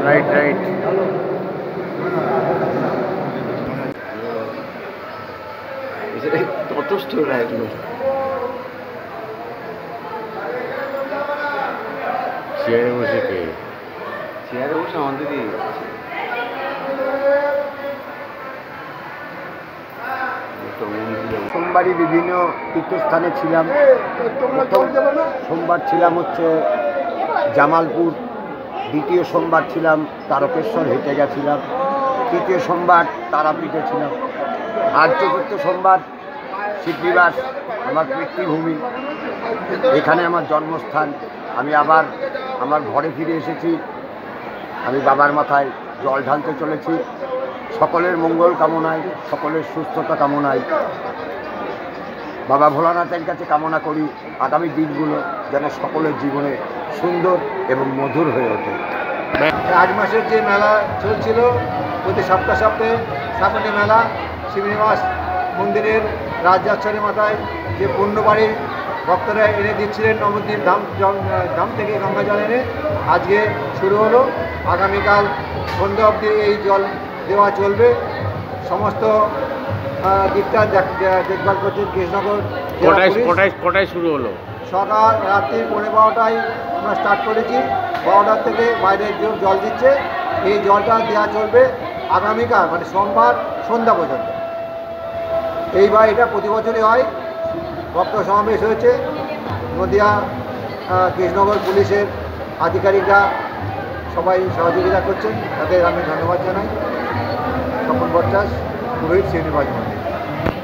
Right. ততস্থ রাখলো চেয়ারে বসে আমাদের সোমবারই বিভিন্ন তীর্থস্থানে ছিলাম। সোমবার ছিলাম হচ্ছে জামালপুর, দ্বিতীয় সোমবার ছিলাম তারকেশ্বর, হেঁটে গেছিলাম। তৃতীয় সোমবার তারাপীঠে ছিলাম। আর চতুর্থ সোমবার সিদ্ধিবাস, আমার পিতৃভূমি, এখানে আমার জন্মস্থান। আমি আবার আমার ঘরে ফিরে এসেছি। আমি বাবার মাথায় জল ঢালতে চলেছি সকলের মঙ্গল কামনায়, সকলের সুস্থতা কামনায়। বাবা ভোলানাথের কাছে কামনা করি আগামী দিনগুলো যেন সকলের জীবনে সুন্দর এবং মধুর হয়ে ওঠে। 8 মাসের যে মেলা চলছিল, প্রতি সপ্তাহে শ্রাবণী মেলা, শ্রীনিবাস মন্দিরের রাজযাত্রার মাথায় যে পুণ্যবাড়ির ভক্তরা এনে দিচ্ছিলেন নবদ্বীপ ধাম থেকে গঙ্গা জল এনে, আজকে শুরু হলো। আগামীকাল সন্ধ্যা অবধি এই জল দেওয়া চলবে। সমস্ত দিকটা দেখভাল করছে কৃষ্ণনগর। কটায় শুরু হলো? সকাল রাত্রি 12:30টায় আমরা স্টার্ট করেছি। 12টার থেকে বাইরের জল দিচ্ছে। এই জলটা দেওয়া চলবে আগামীকাল মানে সোমবার সন্ধ্যা পর্যন্ত। এইবার এটা প্রতি বছরই হয়। ভক্ত সমাবেশ হয়েছে। নদিয়া কৃষ্ণনগর পুলিশের আধিকারিকরা সবাই সহযোগিতা করছেন, তাদের আমি ধন্যবাদ জানাই। স্বপন ভট্টাচার্য, পুরোহিত শ্রীনিবাস।